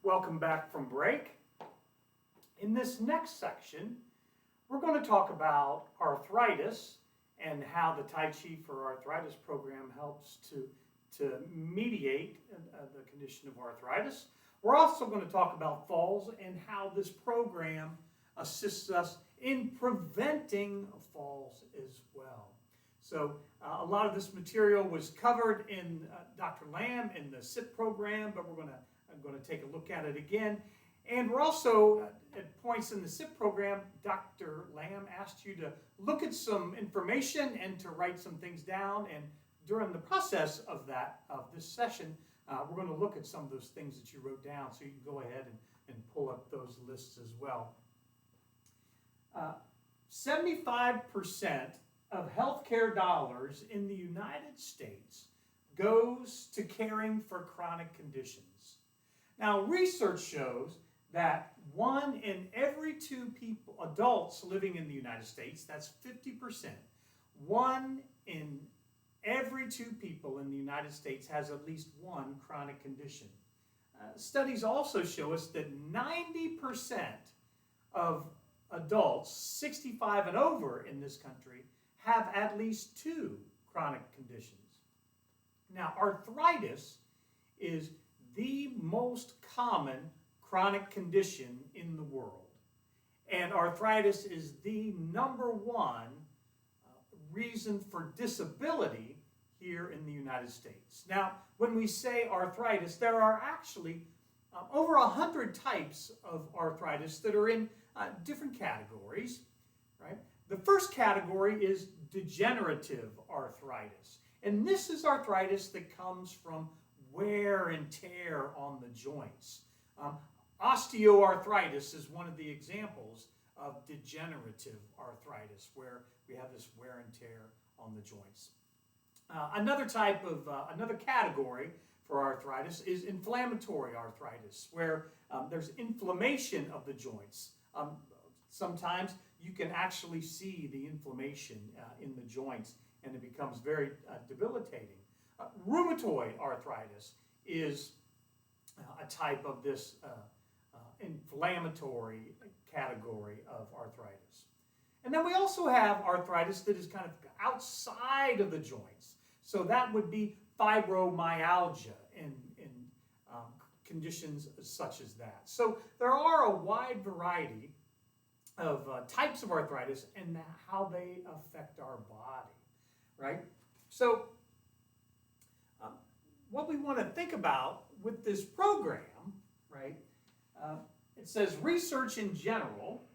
Welcome back from break. In this next section, we're going to talk about arthritis and how the Tai Chi for Arthritis program helps to mediate the condition of arthritis. We're also going to talk about falls and how this program assists us in preventing falls as well. So a lot of this material was covered in Dr. Lamb in the SIP program, but I'm going to take a look at it again. And we're also, at points in the SIP program, Dr. Lamb asked you to look at some information and to write some things down. And during the process of this session, we're going to look at some of those things that you wrote down, so you can go ahead and pull up those lists as well. 75% of healthcare dollars in the United States goes to caring for chronic conditions. Now, research shows that 1 in every 2 adults living in the United States, that's 50%, 1 in every 2 people in the United States has at least one chronic condition. Studies also show us that 90% of adults 65 and over in this country have at least 2 chronic conditions. Now, arthritis is the most common chronic condition in the world. And arthritis is the #1 reason for disability here in the United States. Now, when we say arthritis, there are actually over 100 types of arthritis that are in different categories, right? The first category is degenerative arthritis. And this is arthritis that comes from wear and tear on the joints. Osteoarthritis is one of the examples of degenerative arthritis, where we have this wear and tear on the joints. Another category for arthritis is inflammatory arthritis, where there's inflammation of the joints. Sometimes you can actually see the inflammation in the joints, and it becomes very debilitating. Rheumatoid arthritis is a type of this inflammatory category of arthritis. And then we also have arthritis that is kind of outside of the joints. So that would be fibromyalgia in conditions such as that. So there are a wide variety of types of arthritis and how they affect our body, right? So what we want to think about with this program, right? It says research in general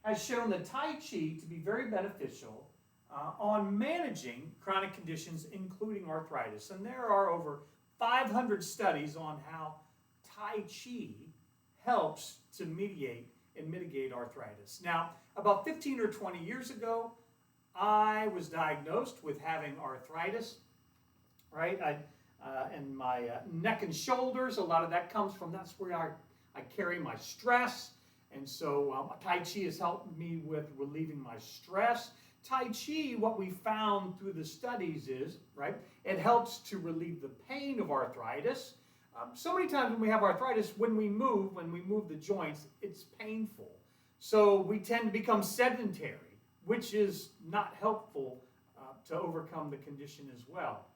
has shown the Tai Chi to be very beneficial on managing chronic conditions, including arthritis. And there are over 500 studies on how Tai Chi helps to mitigate arthritis. Now, about 15 or 20 years ago, I was diagnosed with having arthritis, right? And my neck and shoulders, a lot of that comes from, that's where I carry my stress. And so Tai Chi has helped me with relieving my stress. Tai Chi, what we found through the studies is, right, it helps to relieve the pain of arthritis. So many times when we have arthritis, when we move the joints, it's painful. So we tend to become sedentary, which is not helpful to overcome the condition as well.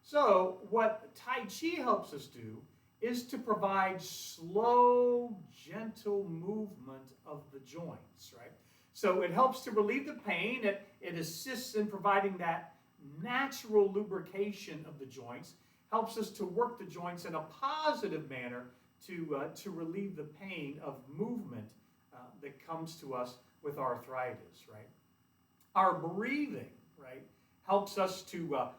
So what Tai Chi helps us do is to provide slow, gentle movement of the joints, right? So it helps to relieve the pain. It assists in providing that natural lubrication of the joints, helps us to work the joints in a positive manner to relieve the pain of movement that comes to us with arthritis, right? Our breathing, right, helps us to,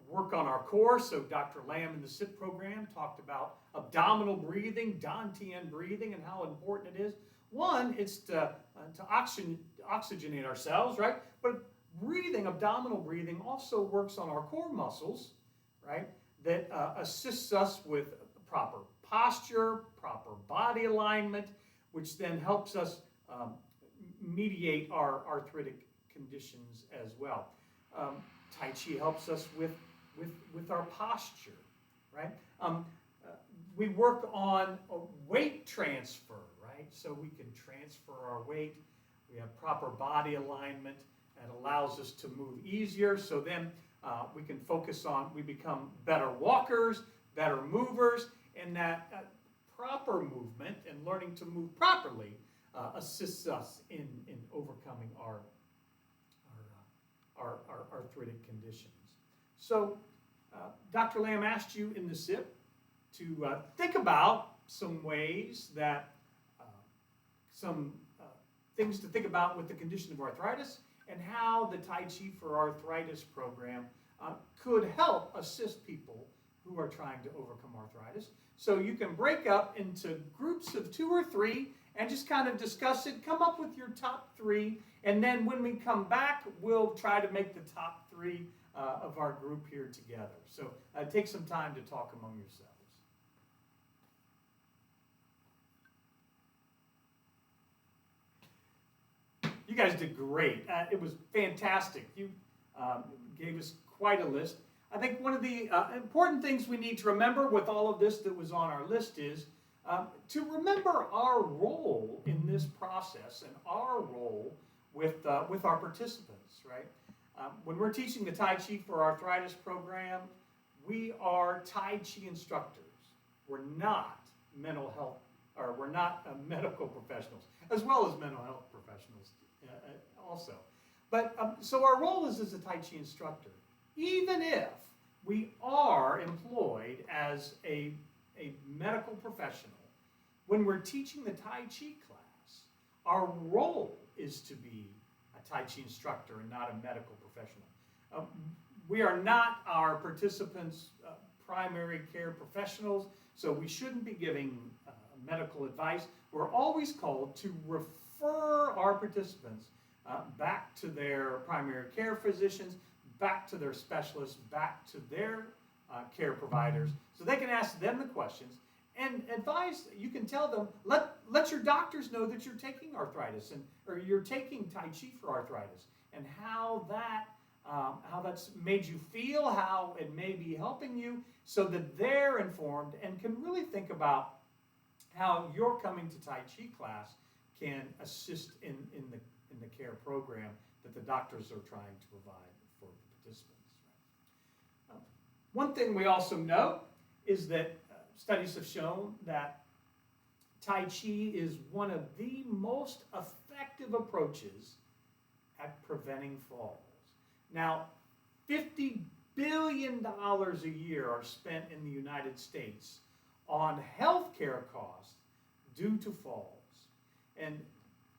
work on our core. So Dr. Lamb in the SIP program talked about abdominal breathing, Dantian breathing, and how important it is. One, it's to oxygenate ourselves, right? But abdominal breathing also works on our core muscles, right? That assists us with proper posture, proper body alignment, which then helps us mediate our arthritic conditions as well. Tai Chi helps us with our posture, right? we work on a weight transfer, right? So we can transfer our weight. We have proper body alignment that allows us to move easier. So then we can focus on, we become better walkers, better movers, and that proper movement and learning to move properly assists us in overcoming our arthritic conditions. So Dr. Lamb asked you in the SIP to think about some ways that, some things to think about with the condition of arthritis and how the Tai Chi for Arthritis program could help assist people who are trying to overcome arthritis. So you can break up into groups of 2 or 3 and just kind of discuss it, come up with your top 3, and then when we come back, we'll try to make the top 3 of our group here together. So take some time to talk among yourselves. You guys did great. It was fantastic. You gave us quite a list. I think one of the important things we need to remember with all of this that was on our list is to remember our role in this process and our role with our participants, right? When we're teaching the Tai Chi for Arthritis program, we are Tai Chi instructors. We're not mental health, or we're not medical professionals, as well as mental health professionals also. But so our role is as a Tai Chi instructor. Even if we are employed as a medical professional, when we're teaching the Tai Chi class, our role is to be a Tai Chi instructor and not a medical professional. We are not our participants' primary care professionals, so we shouldn't be giving medical advice. We're always called to refer our participants back to their primary care physicians, back to their specialists, back to their care providers, so they can ask them the questions and advise. You can tell them, let your doctors know that you're taking arthritis or you're taking Tai Chi for arthritis, and how that's made you feel, how it may be helping you, so that they're informed and can really think about how your coming to Tai Chi class can assist in the care program that the doctors are trying to provide for the participants. Right? One thing we also know is that studies have shown that Tai Chi is one of the most effective approaches at preventing falls. Now, $50 billion a year are spent in the United States on healthcare costs due to falls. And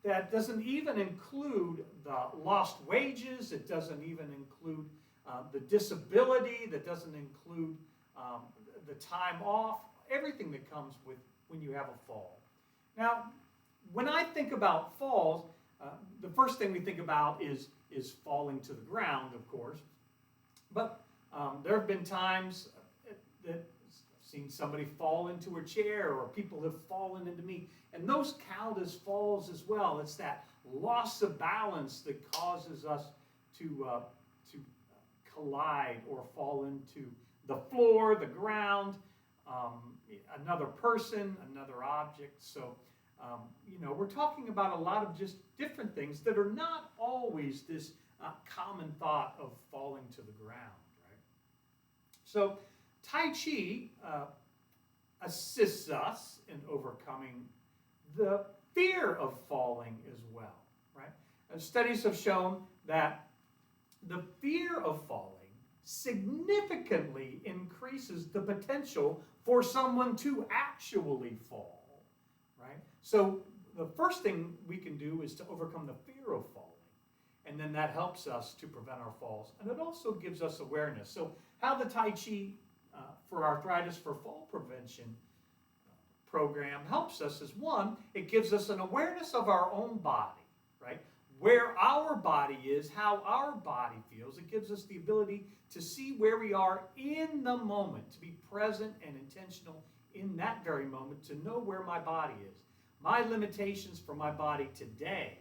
that doesn't even include the lost wages, it doesn't even include the disability, that doesn't include the time off, everything that comes with when you have a fall. Now, when I think about falls, the first thing we think about is falling to the ground, of course. But there have been times that I've seen somebody fall into a chair, or people have fallen into me, and those count as falls as well. It's that loss of balance that causes us to collide or fall into the floor, the ground, another person, another object. So, we're talking about a lot of just different things that are not always this common thought of falling to the ground, right? So, Tai Chi assists us in overcoming the fear of falling as well, right? And studies have shown that the fear of falling significantly increases the potential for someone to actually fall, right? So the first thing we can do is to overcome the fear of falling, and then that helps us to prevent our falls, and it also gives us awareness. So how the Tai Chi for Arthritis for Fall Prevention program helps us is, one, it gives us an awareness of our own body, right? Where our body is, how our body feels. It gives us the ability to see where we are in the moment, to be present and intentional in that very moment, to know where my body is. My limitations for my body today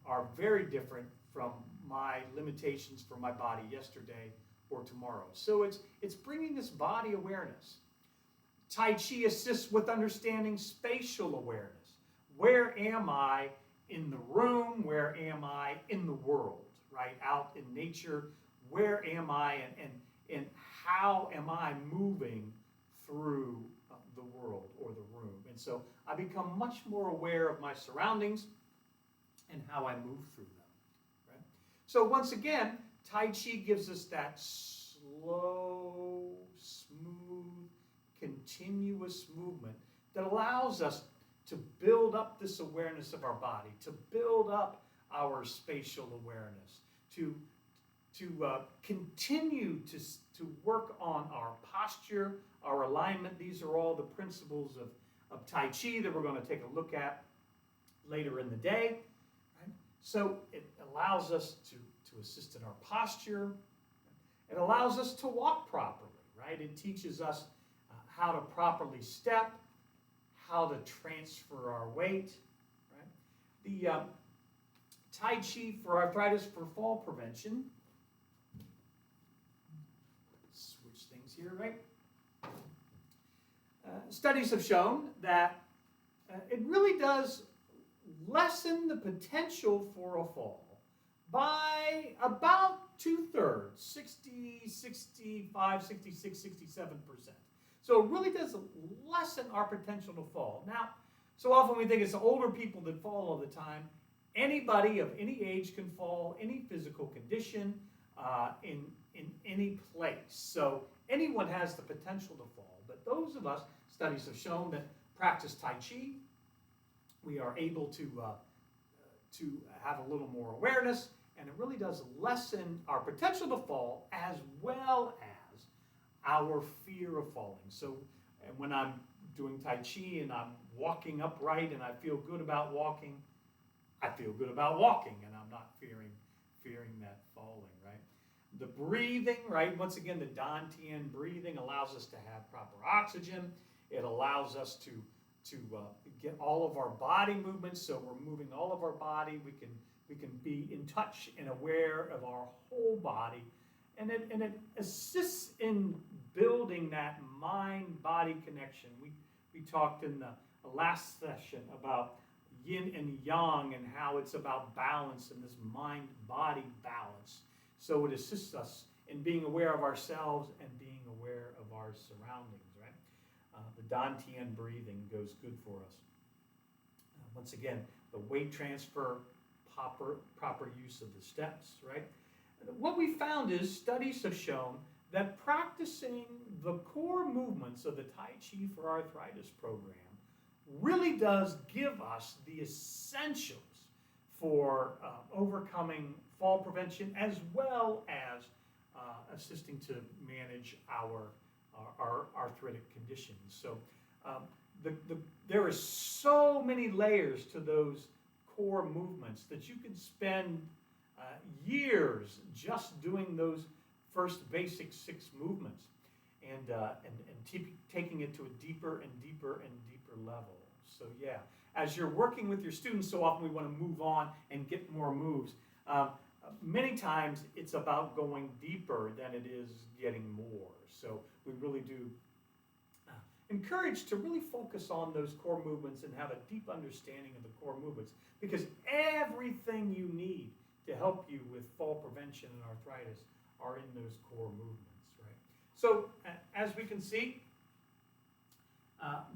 are very different from my limitations for my body yesterday or tomorrow. So it's bringing this body awareness. Tai Chi assists with understanding spatial awareness. Where am I in the room? Where am I in the world, right? Out in nature, where am I and how am I moving through the world or the room? And so I become much more aware of my surroundings and how I move through them, right? So once again, Tai Chi gives us that slow, smooth, continuous movement that allows us to build up this awareness of our body, to build up our spatial awareness, to continue to work on our posture, our alignment. These are all the principles of Tai Chi that we're going to take a look at later in the day. Right? So it allows us to assist in our posture. It allows us to walk properly, right? It teaches us how to properly step, how to transfer our weight, right? The Tai Chi for arthritis for fall prevention. Switch things here, right? Studies have shown that it really does lessen the potential for a fall by about 2/3, 60, 65, 66, 67%. So it really does lessen our potential to fall. Now, so often we think it's the older people that fall all the time. Anybody of any age can fall, any physical condition, in any place. So anyone has the potential to fall. But those of us, studies have shown that practice Tai Chi, we are able to have a little more awareness, and it really does lessen our potential to fall as well as our fear of falling. So and when I'm doing Tai Chi and I'm walking upright and I feel good about walking, I feel good about walking, and I'm not fearing that falling, right? The breathing, right? Once again, the Dantian breathing allows us to have proper oxygen. It allows us to get all of our body movements, so we're moving all of our body. We can be in touch and aware of our whole body, and it assists in building that mind-body connection. We talked in the last session about yin and yang and how it's about balance and this mind-body balance. So it assists us in being aware of ourselves and being aware of our surroundings, right? The Dantian breathing goes good for us. Once again, the weight transfer, proper use of the steps, right? What we found is studies have shown that practicing the core movements of the Tai Chi for Arthritis program really does give us the essentials for overcoming fall prevention as well as assisting to manage our arthritic conditions. So there are so many layers to those core movements that you can spend years just doing those first basic 6 movements and taking it to a deeper and deeper and deeper level. So yeah, as you're working with your students, so often we want to move on and get more moves. Many times it's about going deeper than it is getting more. So we really do encourage to really focus on those core movements and have a deep understanding of the core movements, because everything you need to help you with fall prevention and arthritis are in those core movements, right? So as we can see,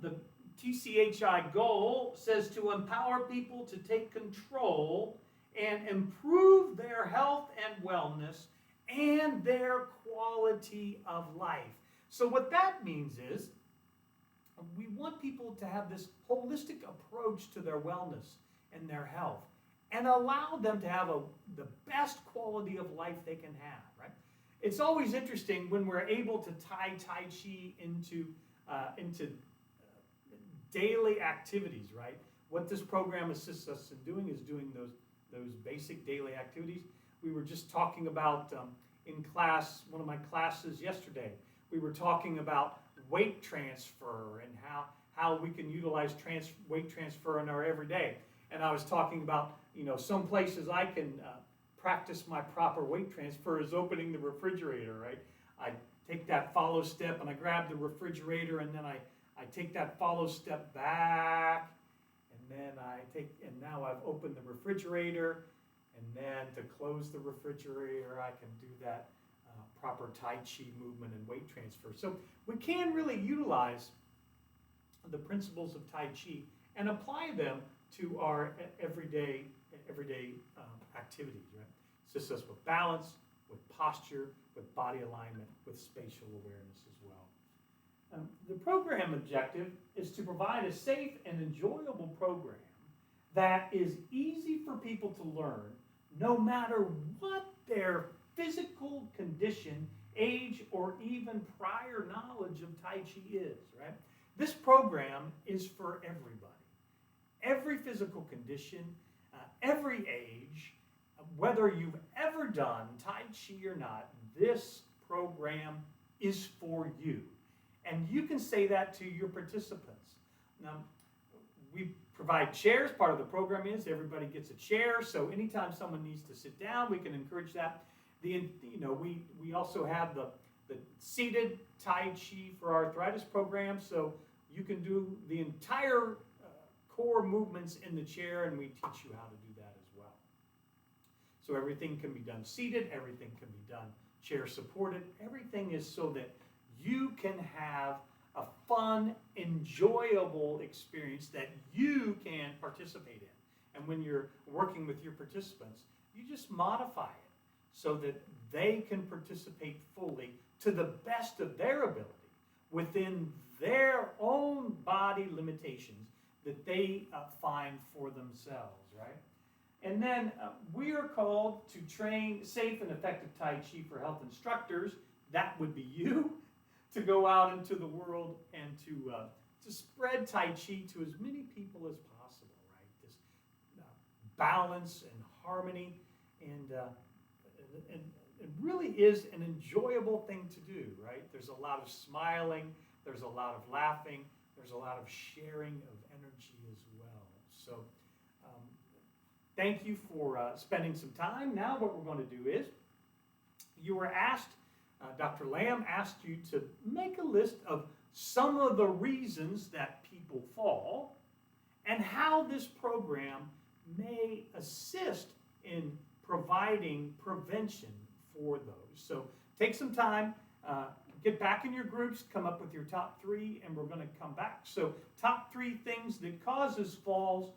the TCHI goal says to empower people to take control and improve their health and wellness and their quality of life. So what that means is we want people to have this holistic approach to their wellness and their health and allow them to have the best quality of life they can have, right? It's always interesting when we're able to tie Tai Chi into daily activities, right? What this program assists us in doing is doing those basic daily activities. We were just talking about in class, one of my classes yesterday, we were talking about weight transfer and how we can utilize weight transfer in our everyday. And I was talking about, some places I can practice my proper weight transfer is opening the refrigerator, right? I take that follow step and I grab the refrigerator and then I take that follow step back, and then and now I've opened the refrigerator, and then to close the refrigerator, I can do that proper Tai Chi movement and weight transfer. So we can really utilize the principles of Tai Chi and apply them to our everyday activities, right? Assists us with balance, with posture, with body alignment, with spatial awareness as well. The program objective is to provide a safe and enjoyable program that is easy for people to learn, no matter what their physical condition, age, or even prior knowledge of Tai Chi is, right? This program is for everybody. Every physical condition, every age, whether you've ever done Tai Chi or not, this program is for you. And you can say that to your participants. Now, we provide chairs. Part of the program is everybody gets a chair. So anytime someone needs to sit down, we can encourage that. We also have the seated Tai Chi for arthritis program. So you can do the entire core movements in the chair, and we teach you how to do that as well. So everything can be done seated, everything can be done chair supported. Everything is so that you can have a fun, enjoyable experience that you can participate in. And when you're working with your participants, you just modify it so that they can participate fully to the best of their ability within their own body limitations that they find for themselves, right? And then we are called to train safe and effective Tai Chi for health instructors. That would be you, to go out into the world and to spread Tai Chi to as many people as possible, right? This balance and harmony, and it really is an enjoyable thing to do, right? There's a lot of smiling, there's a lot of laughing, there's a lot of sharing of energy as well. So thank you for spending some time. Now what we're going to do is, you were asked, Dr. Lamb asked you to make a list of some of the reasons that people fall and how this program may assist in providing prevention for those. So take some time, get back in your groups, come up with your top 3, and we're going to come back. So top 3 things that causes falls,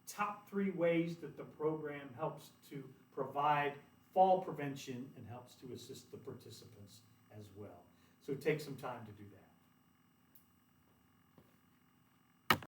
top 3 ways that the program helps to provide fall prevention and helps to assist the participants as well. So take some time to do that.